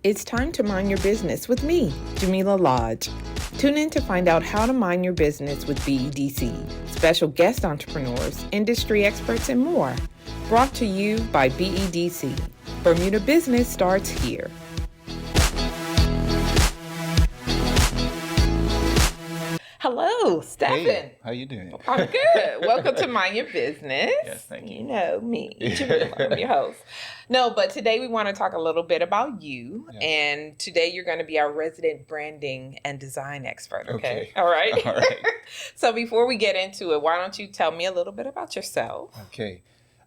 It's time to mind your business with me, Jamillah Lodge. Tune in to find out how to mind your business with BEDC, special guest entrepreneurs, industry experts, and more. Brought to you by BEDC. Bermuda Business starts here. Hello, Stephan. Hey, how you doing? I'm good. Welcome to Mind Your Business. Yes, thank you. You know me, Jamillah, I'm your host. No, but today we want to talk a little bit about you. Yes. And today you're going to be our resident branding and design expert, okay? All right? All right. So before we get into it, why don't you tell me a little bit about yourself? Okay.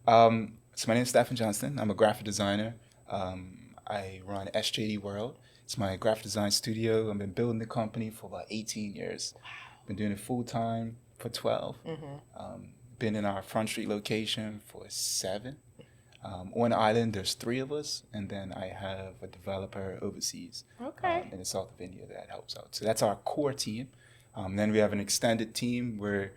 So my name is Stephan Johnstone. I'm a graphic designer. I run SJD World. It's my graphic design studio. I've been building the company for about 18 years. Wow. Been doing it full time for 12. Mm-hmm. Been in our Front Street location for 7. On the island, there's 3 of us, and then I have a developer overseas in the south of India that helps out. So that's our core team. Then we have an extended team where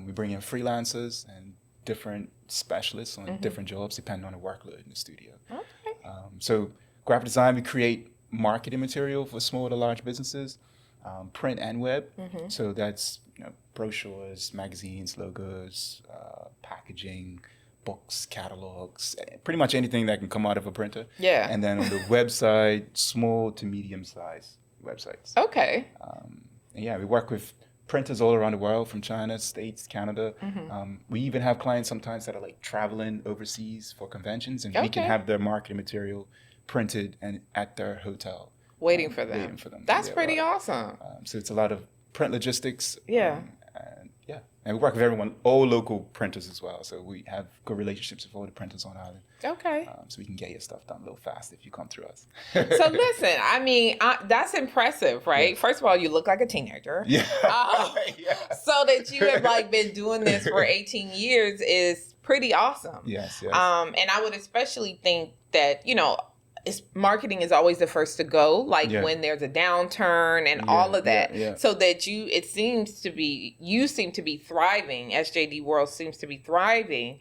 we bring in freelancers and different specialists on different jobs depending on the workload in the studio. Okay. So graphic design, we create marketing material for small to large businesses. Print and web, so that's brochures, magazines, logos, packaging, books, catalogs, pretty much anything that can come out of a printer. Yeah. And then on the website, small to medium size websites. Okay. We work with printers all around the world, from China, States, Canada. We even have clients sometimes that are like traveling overseas for conventions, and we can have their marketing material printed and at their hotel. Waiting for them. That's pretty awesome. So it's a lot of print logistics. Yeah. And we work with everyone, all local printers as well. So we have good relationships with all the printers on island. Okay. So we can get your stuff done a little fast if you come through us. So listen, I mean, that's impressive, right? Yeah. First of all, you look like a teenager. Yeah. So that you have been doing this for 18 years is pretty awesome. Yes. And I would especially think that, marketing is always the first to go, when there's a downturn and all of that. So that you seem to be thriving. SJD World seems to be thriving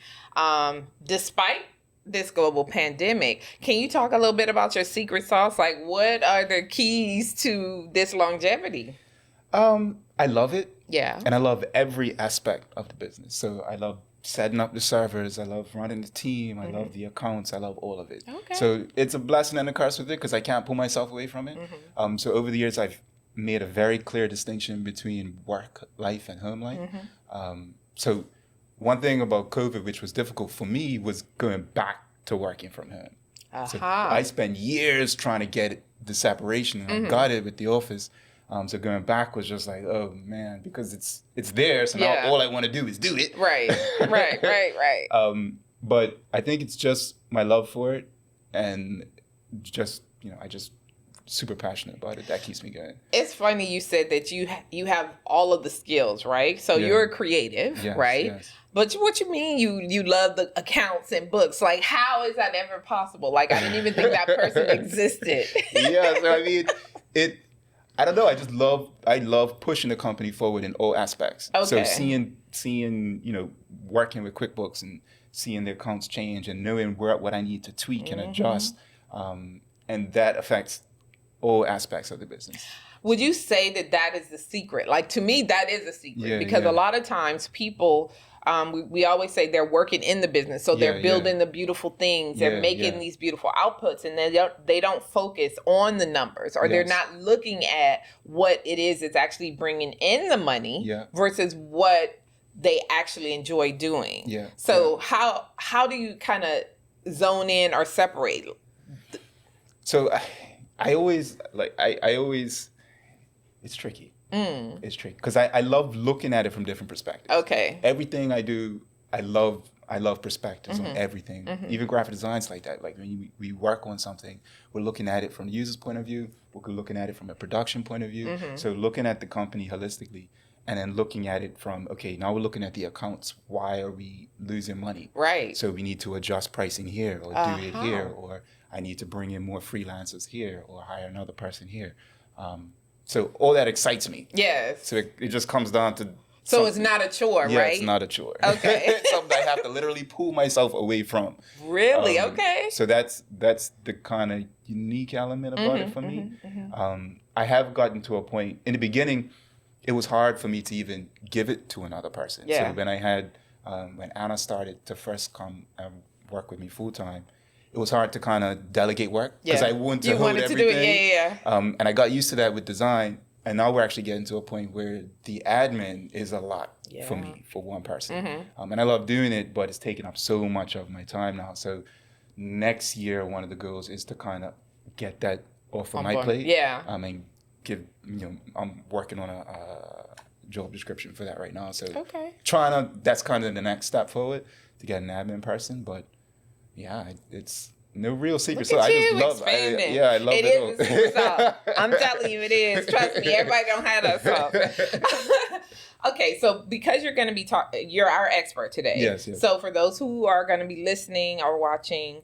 despite this global pandemic. Can you talk a little bit about your secret sauce? Like, what are the keys to this longevity? I love it. Yeah. And I love every aspect of the business. So I love setting up the servers. I love running the team. I love the accounts. I love all of it. Okay. So it's a blessing and a curse with it because I can't pull myself away from it. So over the years, I've made a very clear distinction between work life and home life. So one thing about COVID, which was difficult for me, was going back to working from home. So I spent years trying to get the separation, and I got it with the office. So going back was just like, oh man, because it's there. So now all I want to do is do it. Right. But I think it's just my love for it, and just I just super passionate about it. That keeps me going. It's funny you said that you have all of the skills, right? So you're a creative, right? Yes. But what you mean you love the accounts and books? Like, how is that ever possible? Like, I didn't even think that person existed. So I mean, I don't know. I love pushing the company forward in all aspects. Okay. So seeing, working with QuickBooks and seeing the accounts change and knowing what I need to tweak and adjust, and that affects all aspects of the business. Would you say that is the secret? Like, to me, that is a secret because a lot of times people, we always say they're working in the business. So they're building the beautiful things. They're making these beautiful outputs, and they don't focus on the numbers, or they're not looking at what it is that's actually bringing in the money versus what they actually enjoy doing. Yeah. So how do you kind of zone in or separate? So I always it's tricky. It's tricky because I love looking at it from different perspectives. Okay. Everything I do, I love perspectives on everything. Even graphic design's like that. Like when we work on something, we're looking at it from the user's point of view. We're looking at it from a production point of view. So looking at the company holistically, and then looking at it from, okay, now we're looking at the accounts. Why are we losing money? Right. So we need to adjust pricing here, or do it here, or I need to bring in more freelancers here, or hire another person here. So all that excites me. Yes. So it just comes down to So it's not a chore, yeah, right? It's not a chore. Okay. Something I have to literally pull myself away from. Really? Okay. So that's the kind of unique element about it for me. I have gotten to a point, in the beginning, it was hard for me to even give it to another person. Yeah. So when Anna started to first come and work with me full time, it was hard to kind of delegate work because I wanted to hold everything. Do it. Yeah. And I got used to that with design. And now we're actually getting to a point where the admin is a lot for me, for one person. And I love doing it, but it's taking up so much of my time now. So next year, one of the goals is to kind of get that off of my plate. Yeah. And I'm working on a job description for that right now. So that's kind of the next step forward to get an admin person. But yeah, it's no real secret. Look at I you just love expanding. I love it. It is the secret sauce. I'm telling you, it is. Trust me, everybody don't have that sauce. Okay, so because you're going to be you're our expert today. Yes. So for those who are going to be listening or watching,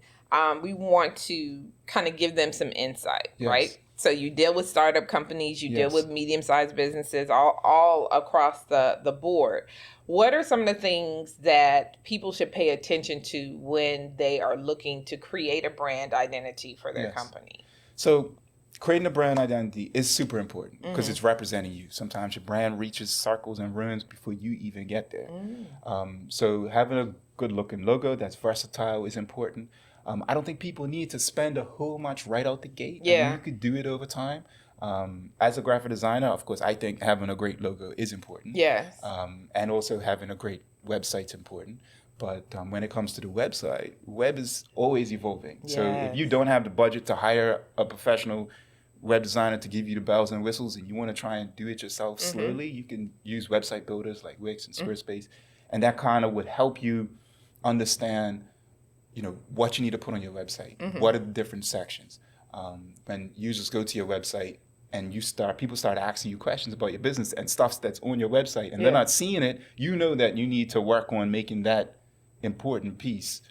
we want to kind of give them some insight, right? So you deal with startup companies, you deal with medium-sized businesses, all across the board. What are some of the things that people should pay attention to when they are looking to create a brand identity for their company? So creating a brand identity is super important because it's representing you. Sometimes your brand reaches circles and ruins before you even get there. So having a good-looking logo that's versatile is important. I don't think people need to spend a whole much right out the gate. Yeah. I mean, you could do it over time. As a graphic designer, of course, I think having a great logo is important. Yes. And also having a great website's important. But when it comes to the website, web is always evolving. Yes. So if you don't have the budget to hire a professional web designer to give you the bells and whistles and you want to try and do it yourself slowly, you can use website builders like Wix and Squarespace. And that kind of would help you understand what you need to put on your website. What are the different sections? When users go to your website and people start asking you questions about your business and stuff that's on your website and they're not seeing it, that you need to work on making that important piece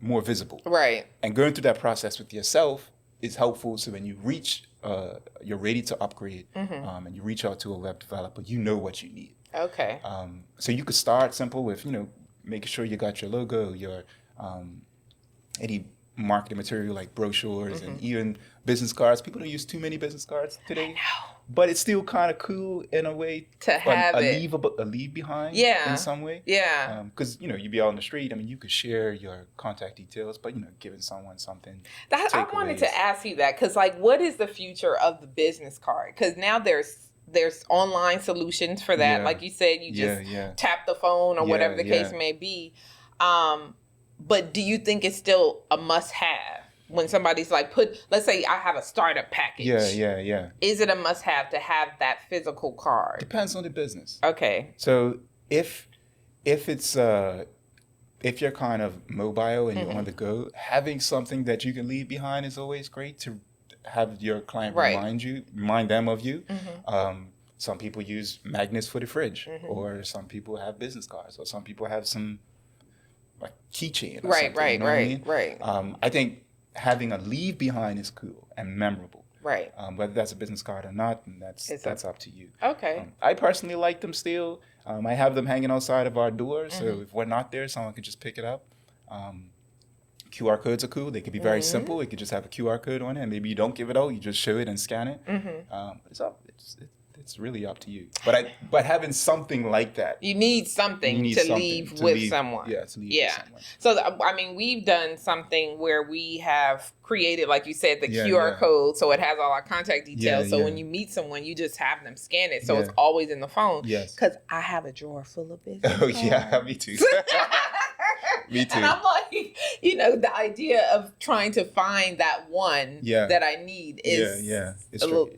more visible. Right. And going through that process with yourself is helpful. So when you reach, you're ready to upgrade and you reach out to a web developer, you know what you need. Okay. So you could start simple with, making sure you got your logo, your any marketing material like brochures and even business cards. People don't use too many business cards today, but it's still kind of cool in a way to have a leave behind in some way. Yeah. Because you be out on the street. I mean, you could share your contact details, but giving someone something. I wanted to ask you that because, what is the future of the business card? Because now there's online solutions for that. Like you said, you just tap the phone or whatever the case may be. But do you think it's still a must-have when somebody's let's say I have a startup package. Yeah. Is it a must-have to have that physical card? Depends on the business. Okay. So if it's if you're kind of mobile and you're on the go, having something that you can leave behind is always great to have your client remind them of you. Some people use magnets for the fridge, or some people have business cards, or some people have some keychain or something. Right. I think having a leave behind is cool and memorable. Right. Whether that's a business card or not, and that's up to you. Okay. I personally like them still. I have them hanging outside of our door, so if we're not there, someone can just pick it up. QR codes are cool. They could be very simple. It could just have a QR code on it, and maybe you don't give it out. You just show it and scan it. It's really up to you. But having something like that, you need something to leave with someone. Yeah, to leave with someone. So we've done something where we have created, like you said, the QR code, so it has all our contact details. So when you meet someone, you just have them scan it, so it's always in the phone. Yes. Because I have a drawer full of business. Oh yeah, me too. Me too. And I'm like, the idea of trying to find that one that I need is it's a little,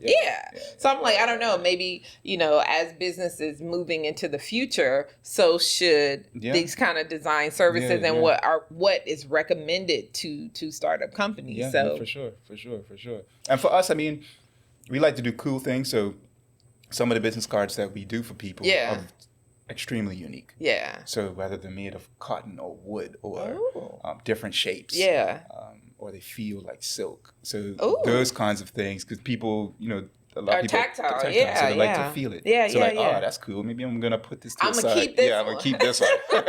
So I'm like, I don't know, maybe, as businesses moving into the future, so should these kind of design services and what is recommended to startup companies. Yeah, for sure. And for us, I mean, we like to do cool things. So some of the business cards that we do for people are extremely unique. Yeah. So whether they're made of cotton or wood or different shapes. Yeah. Or they feel like silk. So those kinds of things, because people, a lot of people tactile. so Yeah, they like to feel it. Yeah, so yeah. Oh, that's cool. Maybe I'm gonna put this to I'm the gonna side. keep this I'm gonna keep this one.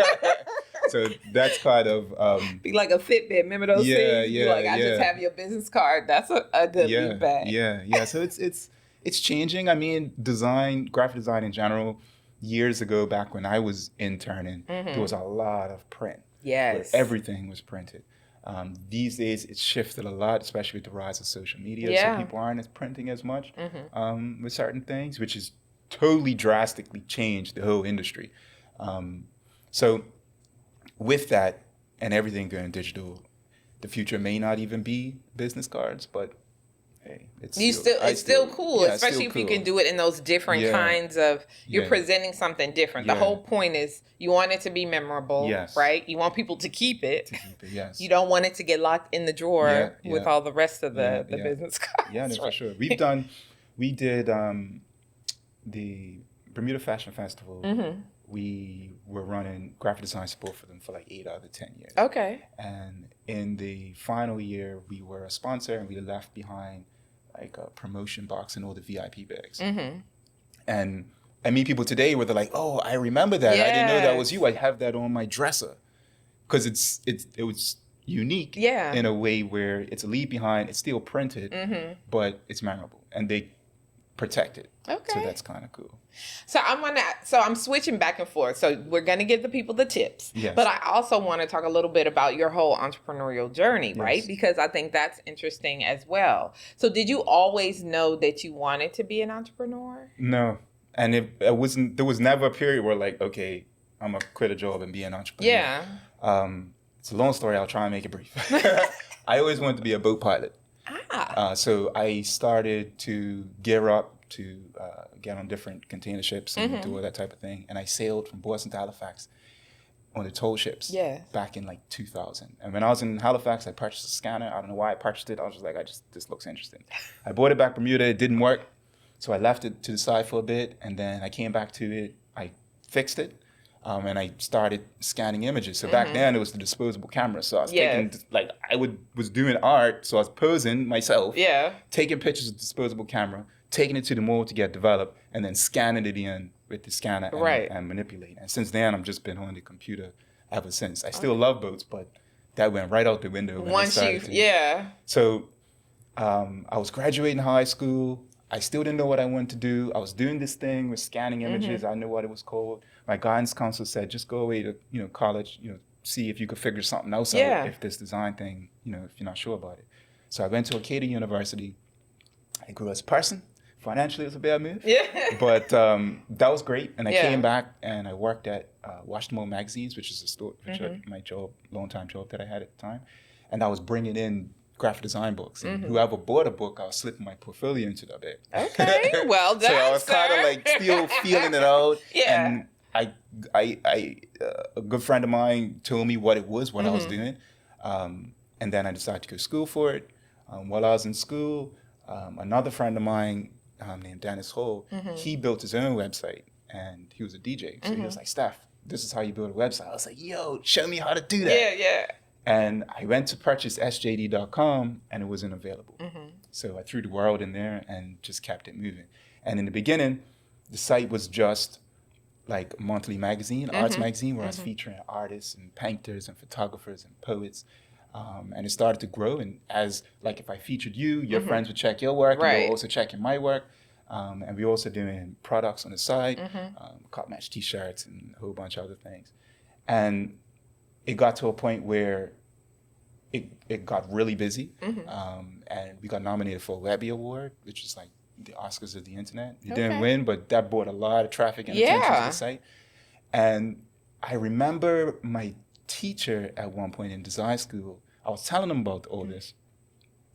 So that's kind of be like a Fitbit. Remember those things? Yeah, be like, I just have your business card. That's a good lead back. Yeah. So it's changing. I mean, graphic design in general. Years ago, back when I was interning, there was a lot of print. Yes. Where everything was printed. These days, it's shifted a lot, especially with the rise of social media. Yeah. So people aren't as printing as much with certain things, which has totally drastically changed the whole industry. So with that and everything going digital, the future may not even be business cards, but hey, it's still cool, especially if you can do it in those different kinds of, you're presenting something different. The whole point is you want it to be memorable, right? You want people to keep it. Yes. You don't want it to get locked in the drawer with all the rest of the business cards. Yeah, no, for sure. We did the Bermuda Fashion Festival. We were running graphic design support for them for like 8 out of the 10 years. Okay. And in the final year, we were a sponsor, and we left behind like a promotion box and all the VIP bags. And I meet people today where they're like, "Oh, I remember that. I didn't know that was you. I have that on my dresser," because it was unique in a way where it's a leave behind. It's still printed, but it's memorable, and they protect it. Okay. So that's kind of cool. So I'm switching back and forth. So we're going to give the people the tips. Yes. But I also want to talk a little bit about your whole entrepreneurial journey, right? Because I think that's interesting as well. So did you always know that you wanted to be an entrepreneur? No. And there was never a period where like, okay, I'm going to quit a job and be an entrepreneur. Yeah. It's a long story. I'll try and make it brief. I always wanted to be a boat pilot. So I started to gear up to get on different container ships and do all that type of thing. And I sailed from Boston to Halifax on the toll ships back in like 2000. And when I was in Halifax, I purchased a scanner. I don't know why I purchased it. I was just like, this looks interesting. I bought it back Bermuda. It didn't work. So I left it to the side for a bit. And then I came back to it. I fixed it. And I started scanning images. So back then it was the disposable camera. So I was taking, like, was doing art. So I was posing myself, taking pictures with disposable camera, taking it to the mall to get developed, and then scanning it in with the scanner and manipulating. And since then, I've just been on the computer ever since. I still love boats, but that went right out the window. So I was graduating high school. I still didn't know what I wanted to do. I was doing this thing with scanning images. I knew what it was called. My guidance counselor said, just go away to college, see if you could figure something else out if this design thing, if you're not sure about it. So I went to Acadia University. I grew as a person. Financially, it was a bad move. But that was great. And I came back and I worked at Washington Magazines, which is a store, which is my long-time job that I had at the time. And I was bringing in graphic design books. And whoever bought a book, I was slipping my portfolio into that bit. Okay, well done, so I was kind of like still feeling it out. And a good friend of mine told me what it was, what I was doing. And then I decided to go to school for it. While I was in school, another friend of mine named Dennis Hall, he built his own website, and he was a DJ. So he was like, Steph, this is how you build a website. I was like, yo, show me how to do that. And I went to purchase SJD.com, and it wasn't available. So I threw the world in there and just kept it moving. And in the beginning, the site was just like a monthly magazine, arts magazine, where I was featuring artists and painters and photographers and poets. And it started to grow. And as, like, if I featured you, your friends would check your work, and they'll also check in my work. And we're also doing products on the side, cut match t-shirts and a whole bunch of other things. And it got to a point where it got really busy. And we got nominated for a Webby Award, which is like the Oscars of the internet. We didn't win, but that brought a lot of traffic and attention to the site. And I remember my teacher at one point in design school, I was telling him about all this.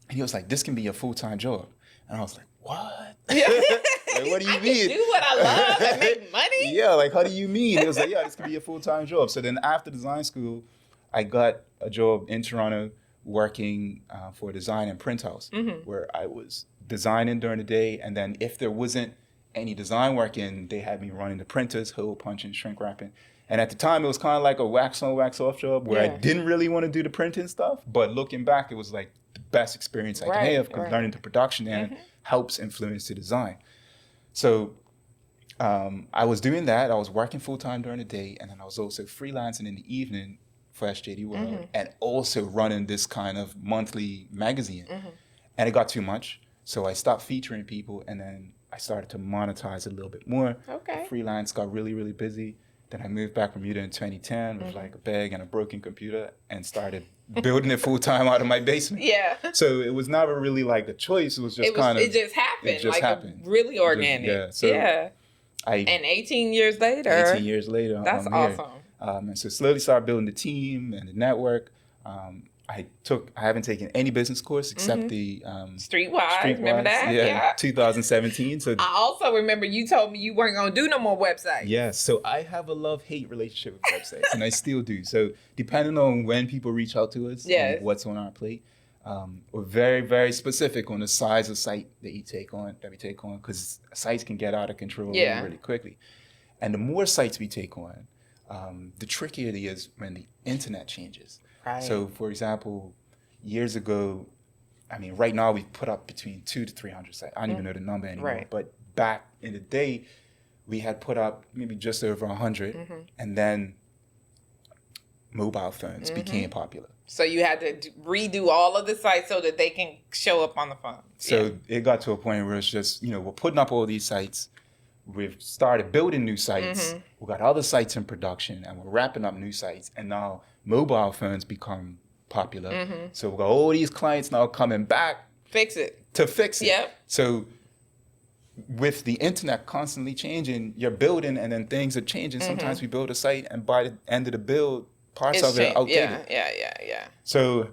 And he was like, this can be a full-time job. And I was like, what? Like, what do you mean? Can do what I love and make money? Yeah, like, how do you mean? He was like, yeah, this could be a full-time job. So then after design school, I got a job in Toronto working for a design and print house, where I was designing during the day. And then if there wasn't any design work in, they had me running the printers, hole punching, shrink wrapping. And at the time, it was kind of like a wax on, wax off job where I didn't really want to do the printing stuff. But looking back, it was like the best experience I can have, because learning the production end helps influence the design. So I was doing that. I was working full-time during the day, and then I was also freelancing in the evening for SJD World, and also running this kind of monthly magazine. And it got too much, so I stopped featuring people, and then I started to monetize a little bit more. Okay. The freelance got really, really busy. Then I moved back from Bermuda in 2010 with like a bag and a broken computer, and started building it full-time out of my basement. Yeah. So it was never really like a choice. It was just it just happened. It just happened. Really organic. So and 18 years later. 18 years later. That's awesome. And so slowly started building the team and the network. I haven't taken any business course except the Streetwise. Remember that? Yeah, 2017. So I also remember you told me you weren't going to do no more websites. Yeah, so I have a love-hate relationship with websites, and I still do. So depending on when people reach out to us and what's on our plate, we're very, very specific on the size of site that we take on, because sites can get out of control really, really quickly. And the more sites we take on, the trickier it is when the internet changes. Right. So, for example, years ago, I mean, right now we've put up between 200 to 300 sites. I don't even know the number anymore. Right. But back in the day, we had put up maybe just over 100, and then mobile phones became popular. So you had to redo all of the sites so that they can show up on the phone. So it got to a point where it's just, we're putting up all these sites. We've started building new sites. We've got other sites in production, and we're wrapping up new sites. And now mobile phones become popular. So we've got all these clients now coming back to fix it. Yep. So with the internet constantly changing, you're building and then things are changing. Sometimes we build a site, and by the end of the build, parts of it are outdated. Yeah. So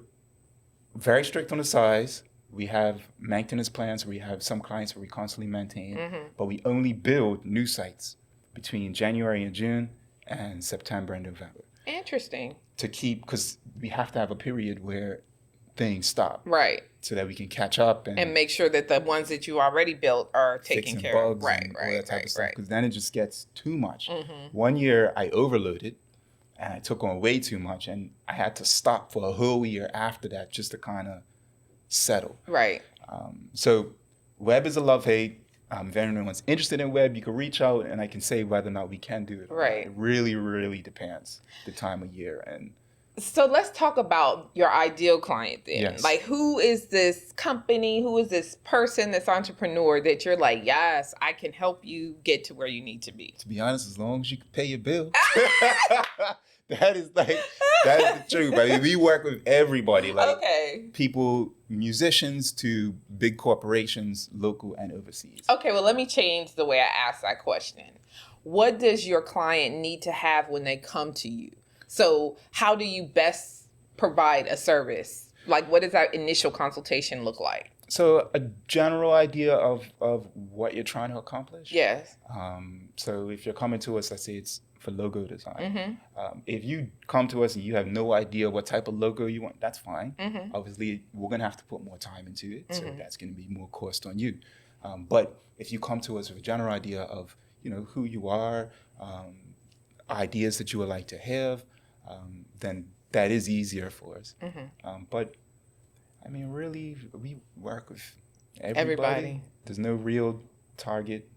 very strict on the size. We have maintenance plans. We have some clients where we constantly maintain, but we only build new sites between January and June and September and November. Interesting. To keep, because we have to have a period where things stop. Right. So that we can catch up and make sure that the ones that you already built are taken care of. Right. All that type of stuff. Because then it just gets too much. 1 year I overloaded, and I took on way too much, and I had to stop for a whole year after that just to kind of settle. Right. So web is a love-hate. If anyone's interested in web, you can reach out, and I can say whether or not we can do it. Right. It really, really depends the time of year. And so let's talk about your ideal client then. Yes. Like, who is this company? Who is this person, this entrepreneur that you're like, yes, I can help you get to where you need to be? To be honest, as long as you can pay your bill. That is the truth. I mean, we work with everybody, like people, musicians to big corporations, local and overseas. Okay, well, let me change the way I ask that question. What does your client need to have when they come to you? So how do you best provide a service? Like, what does that initial consultation look like? So a general idea of what you're trying to accomplish. Yes. So if you're coming to us, let's say it's for logo design. If you come to us and you have no idea what type of logo you want, that's fine. Obviously, we're going to have to put more time into it. So that's going to be more cost on you. But if you come to us with a general idea of, who you are, ideas that you would like to have, then that is easier for us. But I mean, really, we work with everybody. There's no real target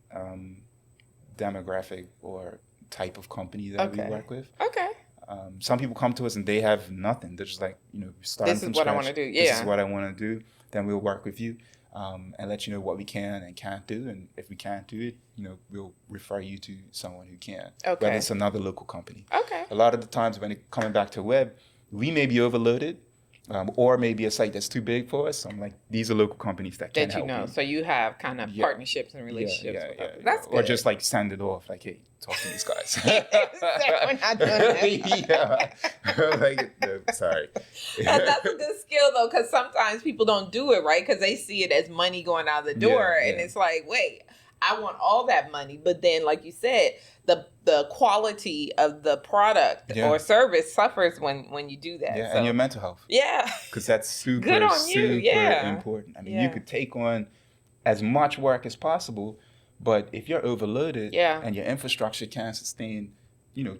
demographic or type of company that we work with. Okay. Some people come to us and they have nothing. They're just like, starting this is from what scratch. I want to do. This is what I want to do. Then we'll work with you and let you know what we can and can't do. And if we can't do it, we'll refer you to someone who can. Okay. Whether it's another local company. Okay. A lot of the times when it coming back to web, we may be overloaded. Or maybe a site that's too big for us. I'm like, these are local companies that can help you. So you have kind of partnerships and relationships with others. That's good. Or just like send it off, like, hey, talk to these guys. We're not doing that. No, sorry. That's a good skill, though, because sometimes people don't do it, right? Because they see it as money going out the door. And it's like, wait, I want all that money. But then, like you said, the quality of the product or service suffers when you do that. Yeah, so, and your mental health. Yeah. Because that's super important. I mean, you could take on as much work as possible, but if you're overloaded and your infrastructure can't sustain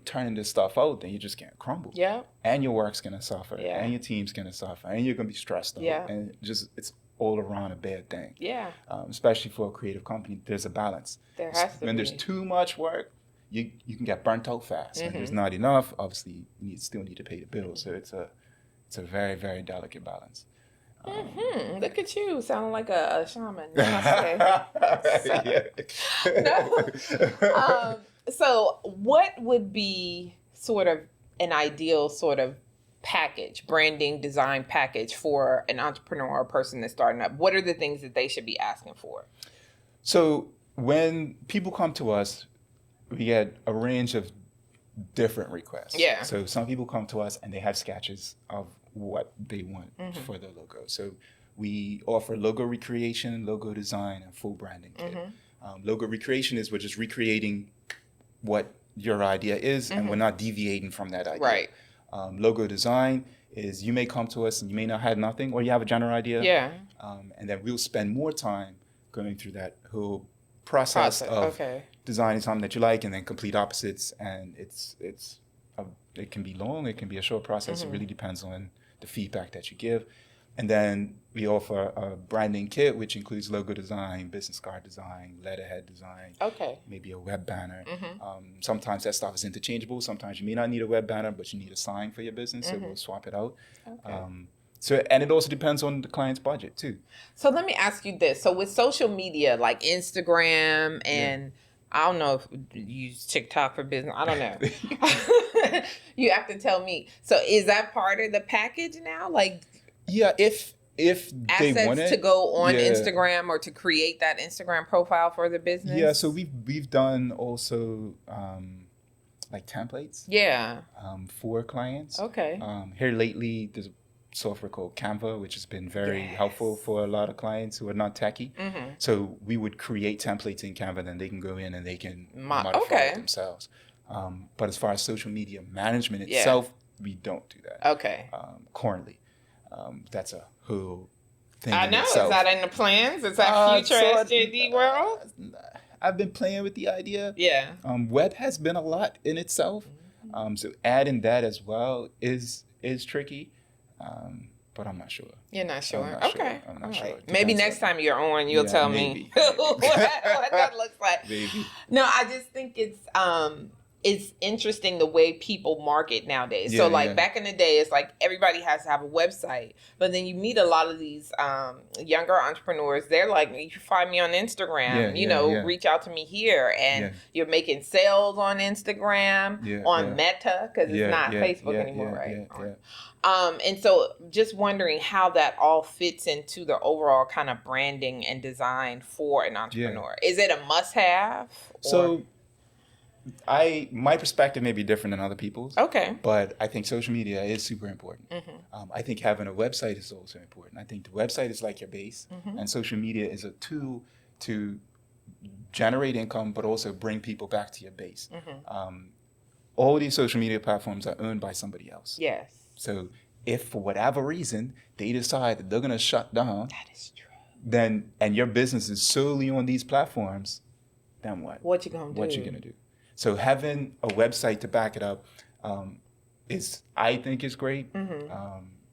turning this stuff out, then you're just gonna crumble. Yeah. And your work's gonna suffer. Yeah. And your team's gonna suffer. And you're gonna be stressed out. Yeah. And it's all around a bad thing. Yeah. Especially for a creative company, there's a balance. There has to be. When there's too much work, you can get burnt out fast. And there's not enough, obviously you still need to pay the bills. So it's a very, very delicate balance. Look at you, sounding like a shaman. So what would be sort of an ideal sort of package, branding design package for an entrepreneur or person that's starting up? What are the things that they should be asking for? So when people come to us, we get a range of different requests. Yeah. So some people come to us and they have sketches of what they want for their logo. So we offer logo recreation, logo design, and full branding kit. Logo recreation is we're just recreating what your idea is, and we're not deviating from that idea. Right. Logo design is you may come to us and you may not have nothing, or you have a general idea. Yeah. And then we'll spend more time going through that whole process of designing something that you like, and then complete opposites. And it can be long, it can be a short process. It really depends on the feedback that you give. And then we offer a branding kit, which includes logo design, business card design, letterhead design, maybe a web banner. Sometimes that stuff is interchangeable. Sometimes you may not need a web banner, but you need a sign for your business, so we'll swap it out. And it also depends on the client's budget too. So let me ask you this. So with social media, like Instagram and I don't know if you use TikTok for business. I don't know. You have to tell me. So is that part of the package now? Like, yeah, if they want it to go on Instagram or to create that Instagram profile for the business. Yeah, so we've done also like templates. Yeah. For clients. Okay. Here lately, there's a software called Canva, which has been very helpful for a lot of clients who are not techie. So we would create templates in Canva, then they can go in and they can modify it themselves. But as far as social media management itself, we don't do that. Okay. Currently. That's a whole thing. I know. Itself. Is that in the plans? Is that future SJD World? I've been playing with the idea. Yeah. Web has been a lot in itself. So adding that as well is tricky. But I'm not sure. You're not sure? I'm not sure. Maybe next time you're on, you'll tell me what that looks like. Maybe. No, I just think it's interesting the way people market nowadays. So back in the day, it's like everybody has to have a website. But then you meet a lot of these younger entrepreneurs. They're like, you can find me on Instagram, reach out to me here. And you're making sales on Instagram, on Meta, because it's not Facebook anymore, right? And so just wondering how that all fits into the overall kind of branding and design for an entrepreneur. Is it a must-have? So my perspective may be different than other people's. Okay. But I think social media is super important. I think having a website is also important. I think the website is like your base, and social media is a tool to generate income, but also bring people back to your base. All these social media platforms are owned by somebody else. Yes. So if for whatever reason they decide that they're going to shut down, that is true. Then and your business is solely on these platforms, then what? What you gonna do? What you gonna do? So having a website to back it up I think is great.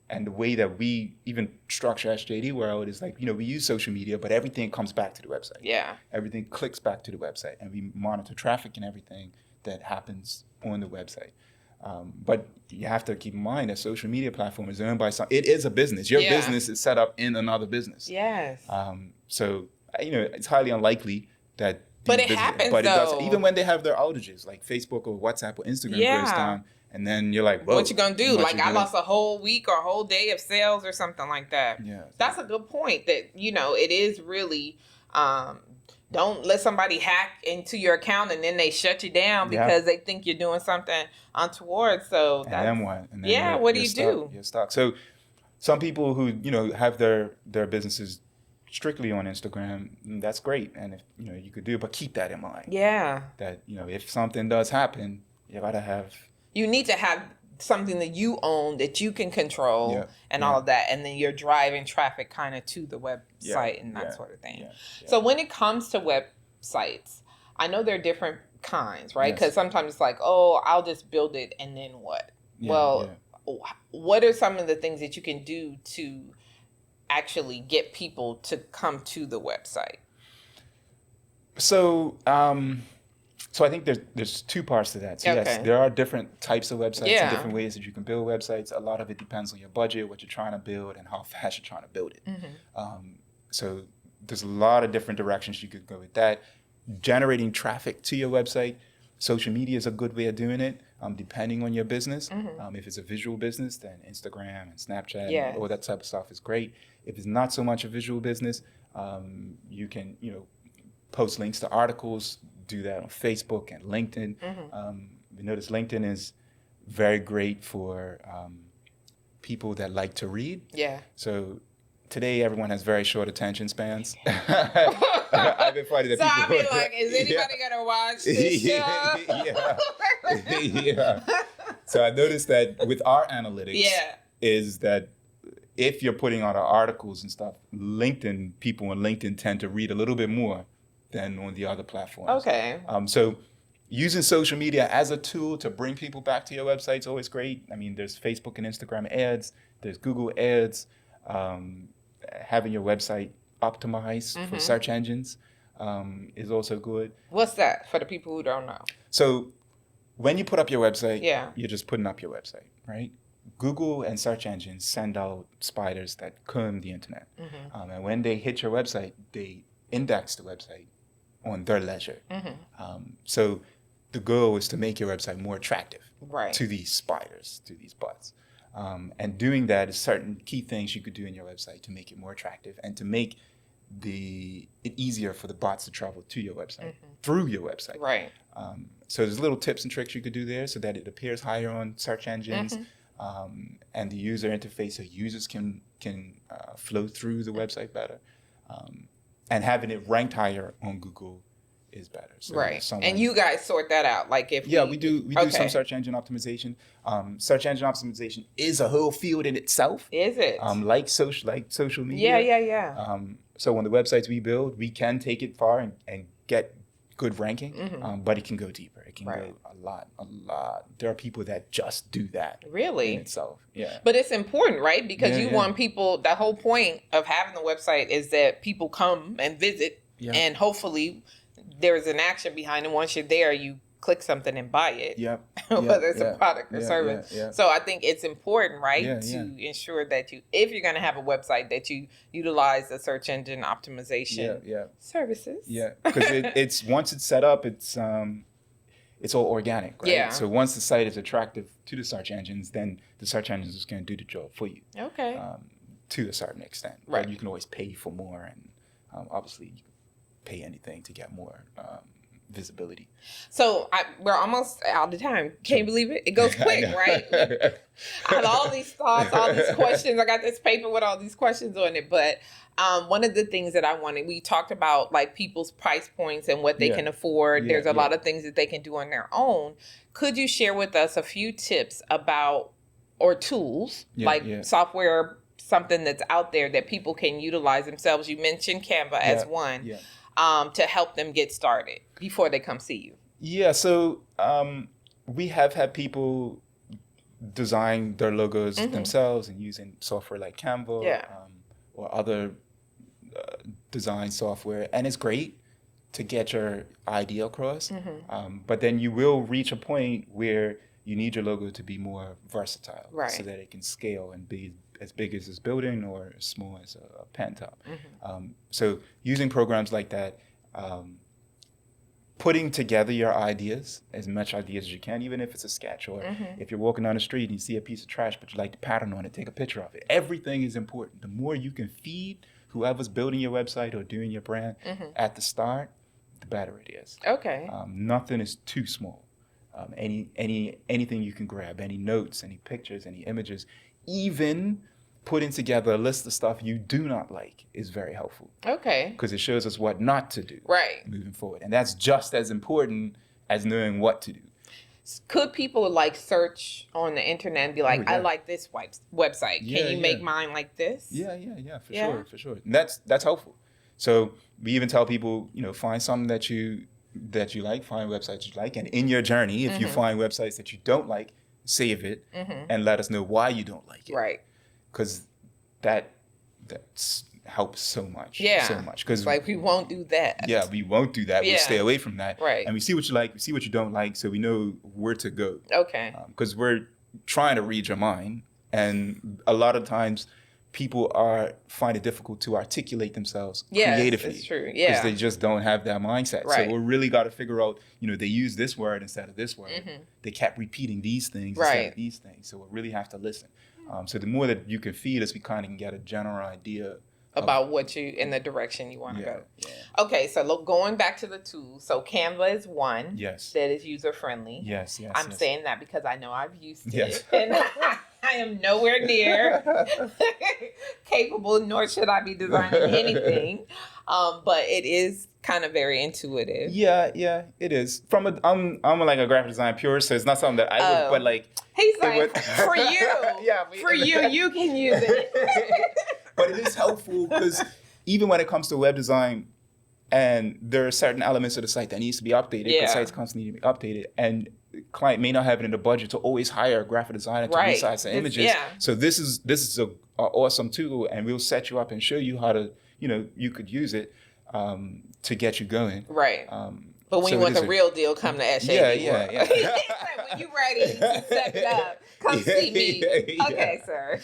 And the way that we even structure SJD World is like, we use social media, but everything comes back to the website. Yeah. Everything clicks back to the website, and we monitor traffic and everything that happens on the website. But you have to keep in mind that social media platform is owned by it is a business. Your business is set up in another business. Yes. So, it's highly unlikely that. But it happens, but it does, even when they have their outages, like Facebook or WhatsApp or Instagram goes down, and then you're like, whoa. What you gonna do? Like, I lost a whole week or a whole day of sales or something like that. Yeah. That's a good point that, it is really, don't let somebody hack into your account and then they shut you down because they think you're doing something untoward. So that's, and then what? And then what do you do? You're stuck. So some people who, have their businesses strictly on Instagram, that's great. And if, you could do it, but keep that in mind. Yeah. That, if something does happen, you gotta have. You need to have something that you own that you can control and all of that. And then you're driving traffic kind of to the website and that sort of thing. So when it comes to websites, I know there are different kinds, right? Because sometimes it's like, oh, I'll just build it and then what? What are some of the things that you can do to actually get people to come to the website? So, so I think there's two parts to that. So yes, there are different types of websites and different ways that you can build websites. A lot of it depends on your budget, what you're trying to build, and how fast you're trying to build it. So there's a lot of different directions you could go with that. Generating traffic to your website, social media is a good way of doing it, depending on your business. If it's a visual business, then Instagram and Snapchat and all that type of stuff is great. If it's not so much a visual business, you can, post links to articles, do that on Facebook and LinkedIn. We notice LinkedIn is very great for people that like to read. So today, everyone has very short attention spans. I've been finding that people... So I've been like, is anybody going to watch this show? So I noticed that with our analytics, is that if you're putting out articles and stuff, people on LinkedIn tend to read a little bit more than on the other platforms. So using social media as a tool to bring people back to your website is always great. I mean, there's Facebook and Instagram ads, there's Google ads. Having your website optimized for search engines is also good. What's that for the people who don't know? So when you put up your website, you're just putting up your website, right? Google and search engines send out spiders that comb the internet. And when they hit your website, they index the website on their leisure. So the goal is to make your website more attractive to these spiders, to these bots. And doing that is certain key things you could do in your website to make it more attractive and to make it easier for the bots to travel to your website, through your website. So there's little tips and tricks you could do there so that it appears higher on search engines and the user interface so users can flow through the website better. And having it ranked higher on Google is better. So and you guys sort that out. Like if we do some search engine optimization. Search engine optimization is a whole field in itself. Is it? Like social media. So on the websites we build, we can take it far and get good ranking, but it can go deeper. It can go a lot. There are people that just do that. Really? In itself. But it's important, right? Because you want people, the whole point of having the website is that people come and visit and hopefully there's an action behind it. Once you're there, you click something and buy it, whether it's a product or service. So I think it's important, right, to ensure that if you're going to have a website, that you utilize the search engine optimization services. Because it's once it's set up, it's all organic, right? So once the site is attractive to the search engines, then the search engines is going to do the job for you. To a certain extent. But you can always pay for more, and obviously you can pay anything to get more visibility. So we're almost out of time. Can you believe it? It goes quick, right? I had all these thoughts, all these questions. I got this paper with all these questions on it. But one of the things that I wanted, we talked about like people's price points and what they can afford. There's a lot of things that they can do on their own. Could you share with us a few tips about, or tools, software, something that's out there that people can utilize themselves? You mentioned Canva as one. To help them get started before they come see you? So we have had people design their logos themselves and using software like Canva or other design software. And it's great to get your idea across. But then you will reach a point where you need your logo to be more versatile so that it can scale and be as big as this building or as small as a pen top. So using programs like that, putting together your ideas, as much ideas as you can, even if it's a sketch, or if you're walking down the street and you see a piece of trash but you like the pattern on it, take a picture of it. Everything is important. The more you can feed whoever's building your website or doing your brand at the start, the better it is. Nothing is too small. Anything you can grab, any notes, any pictures, any images, even putting together a list of stuff you do not like is very helpful. Because it shows us what not to do moving forward. And that's just as important as knowing what to do. Could people like search on the internet and be like, I like this website. Can you make mine like this? For sure. And that's helpful. So we even tell people, find something that you that you like, find websites you like, and in your journey, if you find websites that you don't like, save it and let us know why you don't like it. Right. Because that's helps so much. Yeah. So much. Because like we won't do that. Yeah, we won't do that. We'll stay away from that. Right. And we see what you like, we see what you don't like, so we know where to go. Okay. Because we're trying to read your mind, and a lot of times people find it difficult to articulate themselves creatively. It's true. Because they just don't have that mindset. Right. So we really got to figure out, they use this word instead of this word. They kept repeating these things instead of these things. So we really have to listen. So the more that you can feed us, we kind of can get a general idea about what you, in the direction you want to go. Yeah. Okay, so going back to the tools. So Canva is one that is user-friendly. Yes. I'm saying that because I know I've used Yes. it. And I am nowhere near capable, nor should I be designing anything. But it is kind of very intuitive. Yeah, it is. I'm like a graphic design purist, so it's not something that I would, but like... He's like, for you. For you, you can use it. But it is helpful because even when it comes to web design, and there are certain elements of the site that needs to be updated, because sites constantly need to be updated, and the client may not have it in the budget to always hire a graphic designer to resize the images. Yeah. So this is a awesome tool, and we'll set you up and show you how to, you could use it to get you going. Right. But when you want the real deal, come to SJD World. Yeah. When you're ready to set it up, come see me. Okay, sir.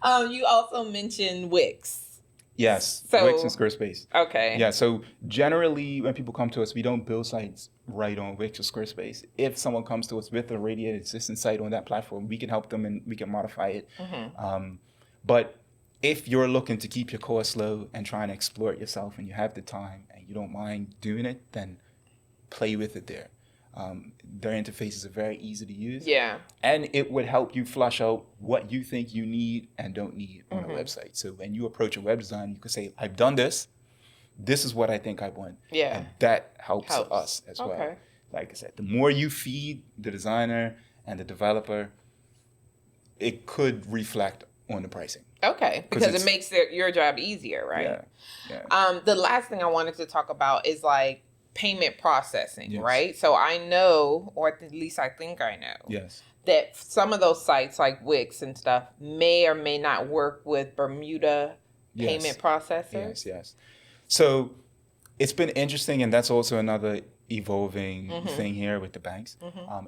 You also mentioned Wix. Yes, Wix and Squarespace. Okay. Yeah, so generally when people come to us, we don't build sites right on Wix or Squarespace. If someone comes to us with a already existing site on that platform, we can help them and we can modify it. But if you're looking to keep your costs low and trying to explore it yourself and you have the time and you don't mind doing it, then play with it there. Their interfaces are very easy to use. Yeah. And it would help you flush out what you think you need and don't need on a website. So when you approach a web design, you could say, I've done this. This is what I think I want. Yeah. And that helps us as well. Like I said, the more you feed the designer and the developer, it could reflect on the pricing. Okay, because it makes your job easier, right? Yeah. The last thing I wanted to talk about is like payment processing, right? So I know, or at least I think I know, that some of those sites like Wix and stuff may or may not work with Bermuda payment processors. Yes. So it's been interesting, and that's also another evolving thing here with the banks.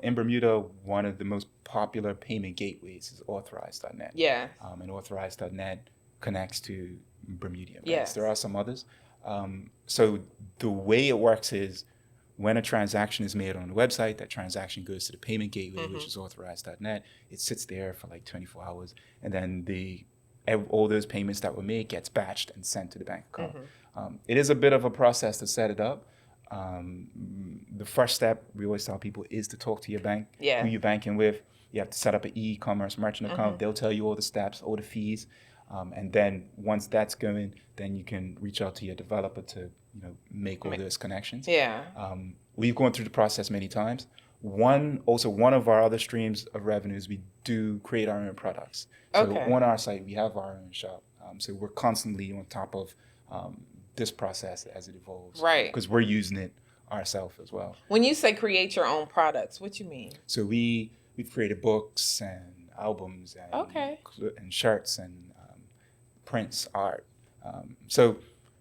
In Bermuda, one of the most popular payment gateways is Authorize.net. Yeah. And Authorize.net connects to Bermudian banks. Yes. There are some others. So the way it works is when a transaction is made on the website, that transaction goes to the payment gateway, which is Authorize.net. It sits there for like 24 hours, and then all those payments that were made gets batched and sent to the bank account. It is a bit of a process to set it up. The first step, we always tell people, is to talk to your bank, who you're banking with. You have to set up an e-commerce merchant account. They'll tell you all the steps, all the fees. And then once that's going, then you can reach out to your developer to make all those connections. Yeah. We've gone through the process many times. One of our other streams of revenues, we do create our own products. So on our site, we have our own shop. So we're constantly on top of this process as it evolves. Right. Because we're using it ourselves as well. When you say create your own products, what you mean? So we've created books and albums and shirts and prints, art. So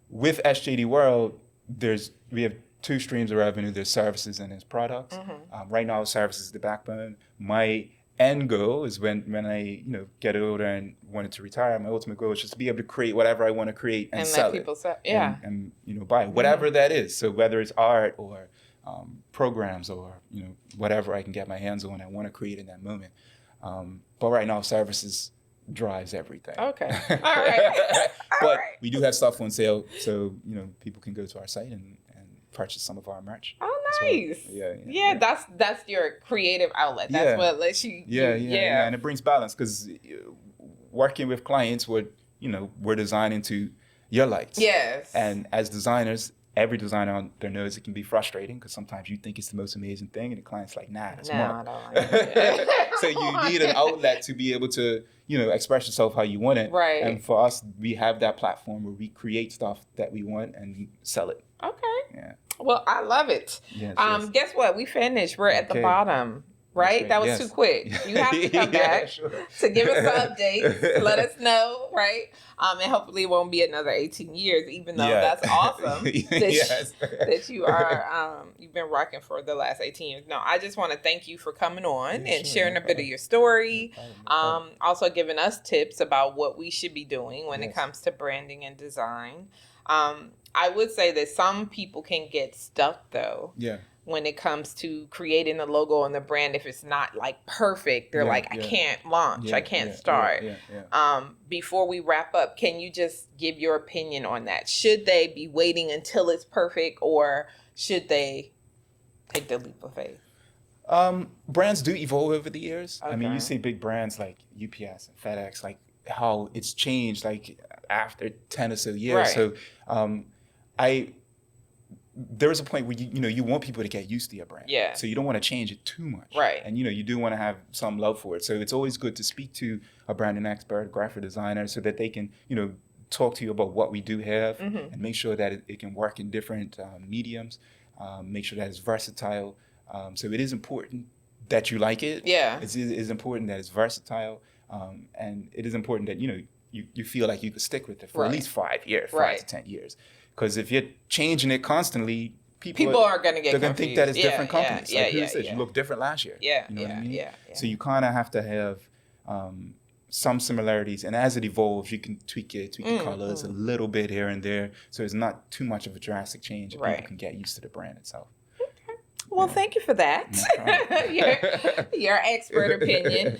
with SJD World, we have two streams of revenue. There's services and there's products. Right now, services is the backbone. My end goal is when I get older and wanted to retire, my ultimate goal is just to be able to create whatever I want to create and sell let people it. Sell. Yeah. And buy whatever that is. So whether it's art or programs or whatever I can get my hands on, I want to create in that moment. But right now, services drives everything. Okay. All right. But we do have stuff on sale, so people can go to our site and purchase some of our merch. Oh, nice. Well. Yeah. That's your creative outlet. That's what lets you. Yeah. And it brings balance because working with clients, we're designing to your likes. Yes. And as designers, every designer out there knows it can be frustrating because sometimes you think it's the most amazing thing and the client's like, nah, that's I don't like it. So you need an outlet to be able to, express yourself how you want it. Right. And for us, we have that platform where we create stuff that we want and sell it. Okay. Yeah. Well, I love it. Yes, Guess what? We finished. We're at the bottom. Right? That was too quick. You have to come back to give us an update. Let us know, right? And hopefully it won't be another 18 years, even though that's awesome that you are, you've been rocking for the last 18 years. No, I just want to thank you for coming on and sharing a bit of your story. Also giving us tips about what we should be doing when it comes to branding and design. I would say that some people can get stuck though. Yeah. When it comes to creating the logo and the brand, if it's not like perfect, they're I can't launch, I can't start. Before we wrap up, can you just give your opinion on that? Should they be waiting until it's perfect, or should they take the leap of faith? Brands do evolve over the years. Okay. I mean, you see big brands like UPS and FedEx, like how it's changed like after 10 or so years. Right. So there is a point where you want people to get used to your brand. Yeah. So you don't want to change it too much. Right. And you do want to have some love for it. So it's always good to speak to a branding expert, graphic designer, so that they can, talk to you about what we do have and make sure that it can work in different mediums, make sure that it's versatile. So it is important that you like it. Yeah. It's important that it's versatile. And it is important that, you feel like you could stick with it for at least 5 years, 5 to 10 years. Because if you're changing it constantly, people are going to get confused. They're going to think that it's different companies. Like who said you looked different last year. Yeah, you know what I mean? Yeah. So you kind of have to have some similarities. And as it evolves, you can tweak the colors a little bit here and there. So it's not too much of a drastic change. People can get used to the brand itself. Well, thank you for that. Your expert opinion.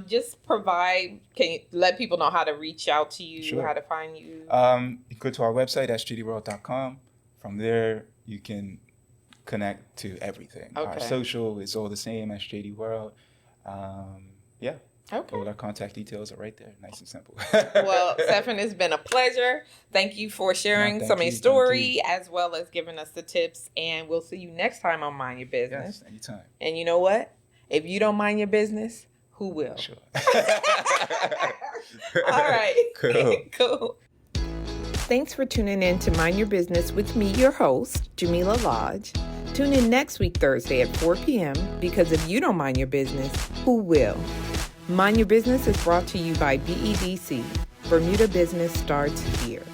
Just can you let people know how to reach out to you, how to find you? You can go to our website, SJDWorld.com. From there, you can connect to everything. Okay. Our social is all the same, SJD World. Okay. All our contact details are right there. Nice and simple. Well, Stephan, it's been a pleasure. Thank you for sharing some of your story as well as giving us the tips. And we'll see you next time on Mind Your Business. Yes, anytime. And you know what? If you don't mind your business, who will? Sure. All right. Cool. Thanks for tuning in to Mind Your Business with me, your host, Jamillah Lodge. Tune in next week, Thursday at 4 p.m. because if you don't mind your business, who will? Mind Your Business is brought to you by BEDC. Bermuda Business starts here.